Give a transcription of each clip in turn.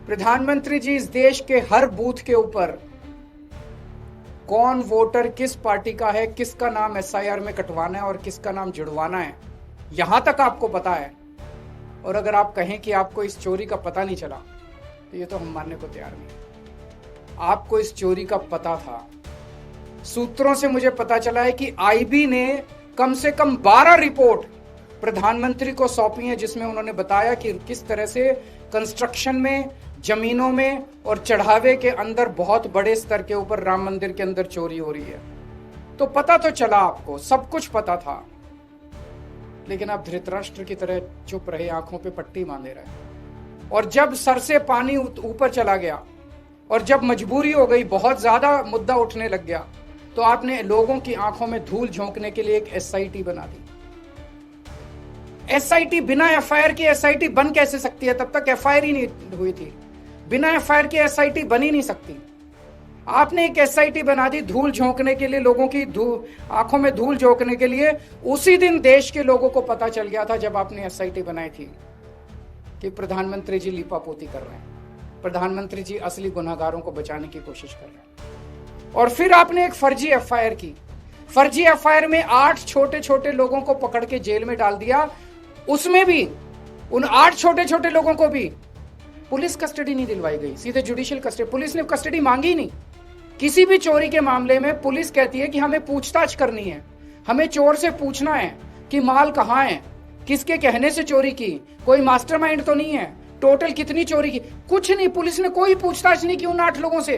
प्रधानमंत्री जी, इस देश के हर बूथ के ऊपर कौन वोटर किस पार्टी का है, किसका नाम एसआईआर में कटवाना है और किसका नाम जुड़वाना है, यहां तक आपको पता है। और अगर आप कहें कि आपको इस चोरी का पता नहीं चला, तो ये तो हम मानने को तैयार नहीं। आपको इस चोरी का पता था। सूत्रों से मुझे पता चला है कि आईबी ने कम से कम 12 रिपोर्ट प्रधानमंत्री को सौंपी है, जिसमें उन्होंने बताया कि किस तरह से कंस्ट्रक्शन में, जमीनों में और चढ़ावे के अंदर बहुत बड़े स्तर के ऊपर राम मंदिर के अंदर चोरी हो रही है। तो पता तो चला, आपको सब कुछ पता था, लेकिन आप धृतराष्ट्र की तरह चुप रहे, आंखों पे पट्टी बांधे रहे। और जब सर से पानी ऊपर चला गया और जब मजबूरी हो गई, बहुत ज्यादा मुद्दा उठने लग गया, तो आपने लोगों की आंखों में धूल झोंकने के लिए एक एसआईटी बना दी। एसआईटी, बिना एफआईआर की एसआईटी बन कैसे सकती है? तब तक एफआईआर ही नहीं हुई थी। बिना एफआईआर की एसआईटी बन ही नहीं सकती। आपने एक एसआईटी बना दी धूल झोंकने के लिए, लोगों की आंखों में धूल झोंकने के लिए। उसी दिन देश के लोगों को पता चल गया था, जब आपने एसआईटी बनाई थी, कि प्रधानमंत्री जी लीपापोती कर रहे हैं, प्रधानमंत्री जी असली गुनहगारों को बचाने की कोशिश कर रहे हैं। और फिर आपने एक फर्जी एफआईआर की। फर्जी एफआईआर में 8 छोटे छोटे लोगों को पकड़ के जेल में डाल दिया। उसमें भी उन 8 छोटे छोटे लोगों को भी पुलिस कस्टडी नहीं दिलवाई गई, सीधे जुडिशियल कस्टडी। पुलिस ने कस्टडी मांगी ही नहीं। किसी भी चोरी के मामले में पुलिस कहती है कि हमें पूछताछ करनी है, हमें चोर से पूछना है कि माल कहां है, किसके कहने से चोरी की, कोई मास्टरमाइंड तो नहीं है, टोटल कितनी चोरी की। कुछ नहीं, पुलिस ने कोई पूछताछ नहीं की उन 8 लोगों से।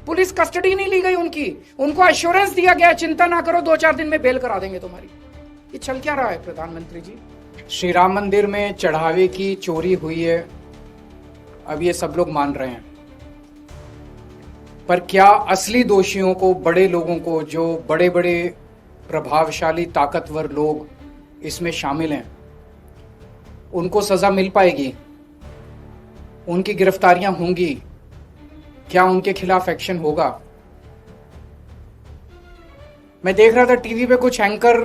पुलिस कस्टडी नहीं ली गई उनकी। उनको एश्योरेंस दिया गया, चिंता ना करो, 2-4 दिन में बेल करा देंगे तुम्हारी। ये चल क्या रहा है प्रधानमंत्री जी? श्री राम मंदिर में चढ़ावे की चोरी हुई है, अब ये सब लोग मान रहे हैं, पर क्या असली दोषियों को, बड़े लोगों को, जो बड़े बड़े प्रभावशाली ताकतवर लोग इसमें शामिल हैं, उनको सजा मिल पाएगी? उनकी गिरफ्तारियां होंगी? क्या उनके खिलाफ एक्शन होगा? मैं देख रहा था टीवी पे कुछ एंकर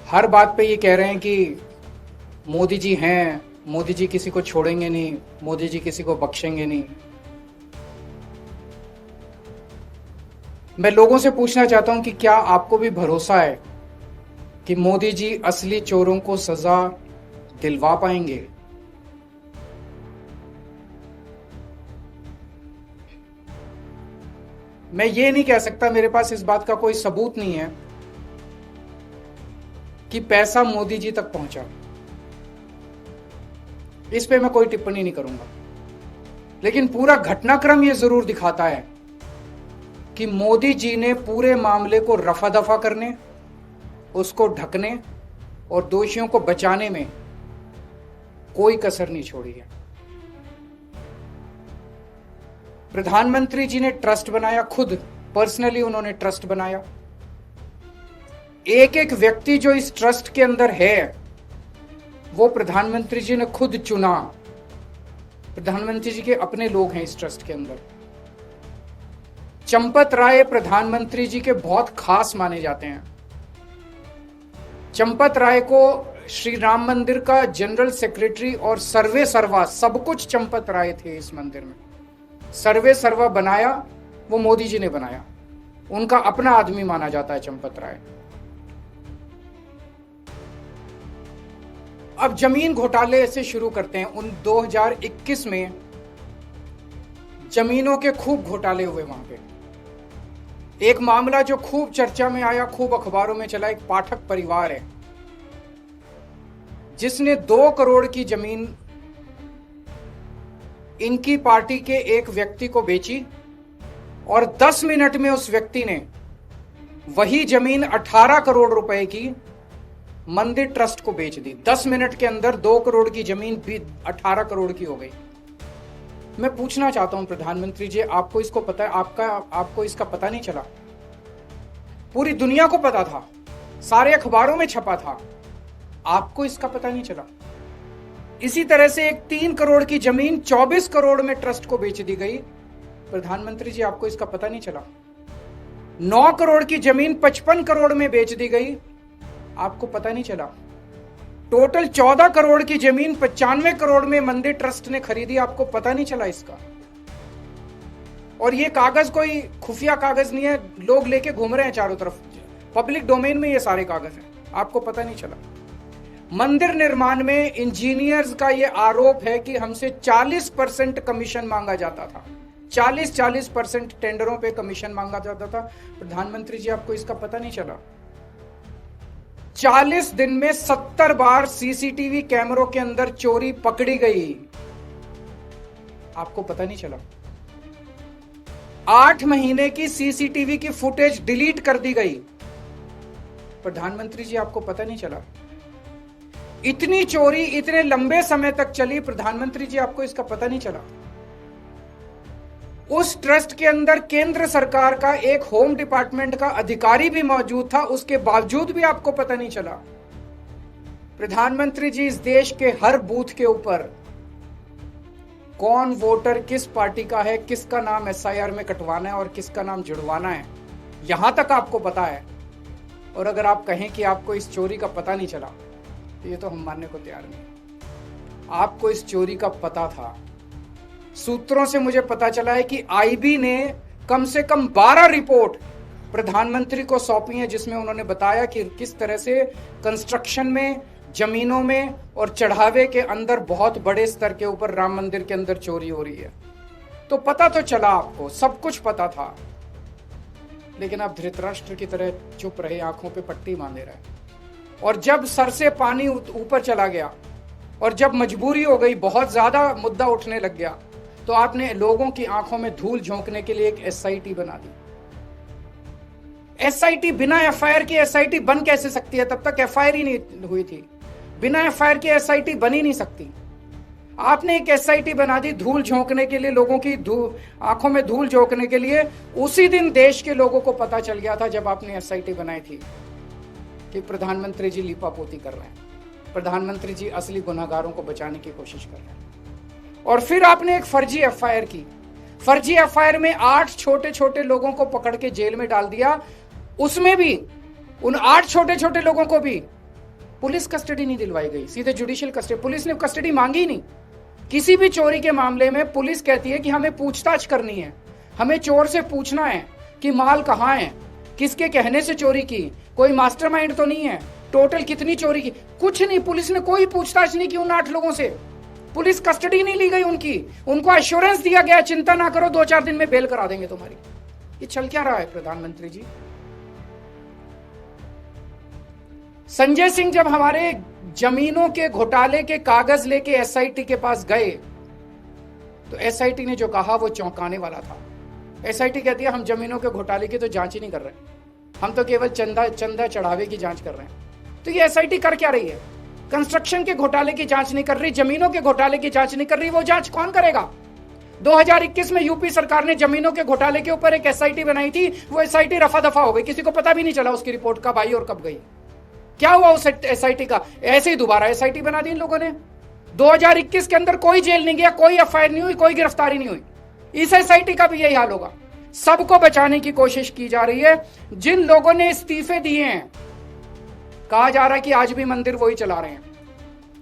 हर बात पे ये कह रहे हैं कि मोदी जी हैं, मोदी जी किसी को छोड़ेंगे नहीं, मोदी जी किसी को बख्शेंगे नहीं। मैं लोगों से पूछना चाहता हूं कि क्या आपको भी भरोसा है कि मोदी जी असली चोरों को सजा दिलवा पाएंगे? मैं ये नहीं कह सकता, मेरे पास इस बात का कोई सबूत नहीं है कि पैसा मोदी जी तक पहुंचा। इस पे मैं कोई टिप्पणी नहीं करूंगा, लेकिन पूरा घटनाक्रम ये जरूर दिखाता है कि मोदी जी ने पूरे मामले को रफा दफा करने, उसको ढकने और दोषियों को बचाने में कोई कसर नहीं छोड़ी है। प्रधानमंत्री जी ने ट्रस्ट बनाया, खुद पर्सनली उन्होंने ट्रस्ट बनाया। एक एक व्यक्ति जो इस ट्रस्ट के अंदर है, वो प्रधानमंत्री जी ने खुद चुना। प्रधानमंत्री जी के अपने लोग हैं इस ट्रस्ट के अंदर। चंपत राय प्रधानमंत्री जी के बहुत खास माने जाते हैं। चंपत राय को श्री राम मंदिर का जनरल सेक्रेटरी और सर्वे सर्वा सब कुछ चंपत राय थे इस मंदिर में। सर्वे सर्वा बनाया वो मोदी जी ने बनाया। उनका अपना आदमी माना जाता है चंपत राय। अब जमीन घोटाले से शुरू करते हैं। उन 2021 में जमीनों के खूब घोटाले हुए वहां पे। एक मामला जो खूब चर्चा में आया, खूब अखबारों में चला, एक पाठक परिवार है जिसने 2 करोड़ की जमीन इनकी पार्टी के एक व्यक्ति को बेची और 10 मिनट में उस व्यक्ति ने वही जमीन 18 करोड़ रुपए की मंदिर ट्रस्ट को बेच दी। 10 मिनट के अंदर 2 करोड़ की जमीन भी 18 करोड़ की हो गई। मैं पूछना चाहता हूं प्रधानमंत्री जी, आपको इसको पता है? आपको इसका पता नहीं चला? पूरी दुनिया को पता था, सारे अखबारों में छपा था, आपको इसका पता नहीं चला? इसी तरह से एक 3 करोड़ की जमीन 24 करोड़ में ट्रस्ट को बेच दी गई। प्रधानमंत्री जी, आपको इसका पता नहीं चला? 9 करोड़ की जमीन 55 करोड़ में बेच दी गई, आपको पता नहीं चला? टोटल 14 करोड़ की जमीन 95 करोड़ में मंदिर ट्रस्ट ने खरीदी, आपको पता नहीं चला इसका। और ये कागज कोई खुफिया कागज नहीं है, लोग लेके घूम रहे हैं चारों तरफ, पब्लिक डोमेन में ये सारे कागज हैं, आपको पता नहीं चला। मंदिर निर्माण में इंजीनियर्स का ये आरोप है कि हमसे 40% कमीशन मांगा जाता था, 40% टेंडरों पे कमीशन मांगा जाता था। प्रधानमंत्री जी, आपको इसका पता नहीं चला? 40 दिन में 70 बार सीसीटीवी कैमरों के अंदर चोरी पकड़ी गई, आपको पता नहीं चला? 8 महीने की सीसीटीवी की फुटेज डिलीट कर दी गई, प्रधानमंत्री जी आपको पता नहीं चला? इतनी चोरी इतने लंबे समय तक चली, प्रधानमंत्री जी आपको इसका पता नहीं चला? उस ट्रस्ट के अंदर केंद्र सरकार का एक होम डिपार्टमेंट का अधिकारी भी मौजूद था, उसके बावजूद भी आपको पता नहीं चला? प्रधानमंत्री जी, इस देश के हर बूथ के ऊपर कौन वोटर किस पार्टी का है, किसका नाम एसआईआर में कटवाना है और किसका नाम जुड़वाना है, यहां तक आपको पता है। और अगर आप कहें कि आपको इस चोरी का पता नहीं चला, तो ये तो हम मानने को तैयार नहीं। आपको इस चोरी का पता था। सूत्रों से मुझे पता चला है कि आईबी ने कम से कम 12 रिपोर्ट प्रधानमंत्री को सौंपी है, जिसमें उन्होंने बताया कि किस तरह से कंस्ट्रक्शन में, जमीनों में और चढ़ावे के अंदर बहुत बड़े स्तर के ऊपर राम मंदिर के अंदर चोरी हो रही है। तो पता तो चला, आपको सब कुछ पता था, लेकिन आप धृतराष्ट्र की तरह चुप रहे, आंखों पे पट्टी बांधे रहे। और जब सर से पानी ऊपर चला गया और जब मजबूरी हो गई, बहुत ज्यादा मुद्दा उठने लग गया, तो आपने लोगों की आंखों में धूल झोंकने के लिए एक एसआईटी बना दी। एसआईटी, बिना एफआईआर की एसआईटी बन कैसे सकती है? तब तक एफआईआर ही नहीं हुई थी। बिना एफआईआर की एसआईटी बन ही नहीं सकती। आपने एक एसआईटी बना दी धूल झोंकने के लिए, लोगों की आंखों में धूल झोंकने के लिए। उसी दिन देश के लोगों को पता चल गया था, जब आपने एसआईटी बनाई थी, कि प्रधानमंत्री जी लीपापोती कर रहे हैं, प्रधानमंत्री जी असली गुनहगारों को बचाने की कोशिश कर रहे हैं। और फिर आपने एक फर्जी एफआईआर की। फर्जी एफआईआर में 8 छोटे छोटे लोगों को पकड़ के जेल में डाल दिया। उसमें भी उन 8 छोटे छोटे लोगों को भी पुलिस कस्टडी नहीं दिलवाई गई, सीधे जुडिशियल कस्टडी। पुलिस ने कस्टडी मांगी नहीं। किसी भी चोरी के मामले में पुलिस कहती है कि हमें पूछताछ करनी है, हमें चोर से पूछना है कि माल कहां है, किसके कहने से चोरी की, कोई मास्टरमाइंड तो नहीं है, टोटल कितनी चोरी की, कुछ नहीं। पुलिस ने कोई पूछताछ नहीं की उन 8 लोगों से, पुलिस कस्टडी नहीं ली गई उनकी। उनको एश्योरेंस दिया गया, चिंता ना करो, 2-4 दिन में बेल करा देंगे तुम्हारी। ये चल क्या रहा है प्रधानमंत्री जी? संजय सिंह जब हमारे जमीनों के घोटाले के कागज लेके एसआईटी के पास गए, तो एसआईटी ने जो कहा वो चौंकाने वाला था। एसआईटी कहती है हम जमीनों के घोटाले की तो जांच ही नहीं कर रहे, हम तो केवल चंदा चढ़ावे की जांच कर रहे हैं। तो ये एसआईटी कर क्या रही है? कंस्ट्रक्शन के घोटाले की जांच नहीं कर रही, जमीनों के घोटाले की जांच नहीं कर रही। वो जांच कौन करेगा? 2021 में यूपी सरकार ने जमीनों के घोटाले के ऊपर एक एसआईटी बनाई थी, वो एसआईटी रफा दफा हो गई, किसी को पता भी नहीं चला उसकी रिपोर्ट कब आई और कब गई। क्या हुआ उस एसआईटी का? ऐसे ही दोबारा एसआईटी बना दी इन लोगों ने। 2021 के अंदर कोई जेल नहीं गया, कोई एफआईआर नहीं हुई, कोई गिरफ्तारी नहीं हुई। इस एसआईटी का भी यही हाल होगा। सबको बचाने की कोशिश की जा रही है। जिन लोगों ने इस्तीफे दिए हैं, कहा जा रहा है कि आज भी मंदिर वही चला रहे हैं,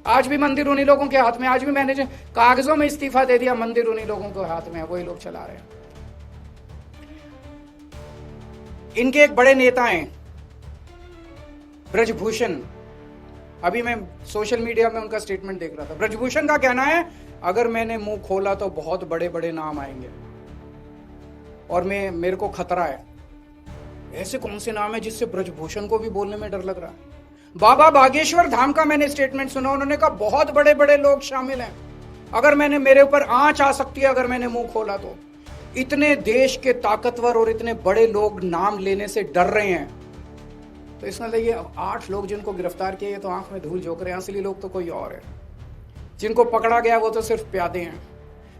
आज भी मंदिर उन्हीं लोगों के हाथ में, आज भी मैंने कागजों में इस्तीफा दे दिया, मंदिर उन्हीं लोगों के हाथ में है, वही लोग चला रहे हैं। इनके एक बड़े नेता हैं ब्रजभूषण, अभी मैं सोशल मीडिया में उनका स्टेटमेंट देख रहा था। ब्रजभूषण का कहना है अगर मैंने मुंह खोला तो बहुत बड़े बड़े नाम आएंगे और मेरे को खतरा है। ऐसे कौन से नाम है जिससे ब्रजभूषण को भी बोलने में डर लग रहा है? बाबा बागेश्वर धाम का मैंने स्टेटमेंट सुना, उन्होंने कहा बहुत बड़े बड़े लोग शामिल हैं, अगर मेरे ऊपर आंच आ सकती है अगर मैंने मुंह खोला तो। इतने देश के ताकतवर और इतने बड़े लोग नाम लेने से डर रहे हैं, तो इसमें ये 8 लोग जिनको गिरफ्तार किया, ये तो आंख में धूल झोंक रहे हैं, असली लोग तो कोई और है। जिनको पकड़ा गया वो तो सिर्फ प्यादे हैं।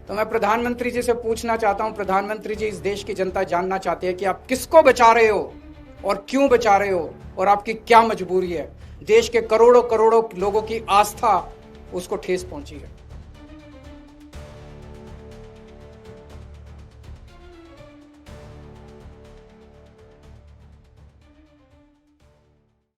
तो मैं प्रधानमंत्री जी से पूछना चाहता हूं, प्रधानमंत्री जी, इस देश की जनता जानना चाहती है कि आप किसको बचा रहे हो और क्यों बचा रहे हो और आपकी क्या मजबूरी है। देश के करोड़ों करोड़ों लोगों की आस्था उसको ठेस पहुंची है।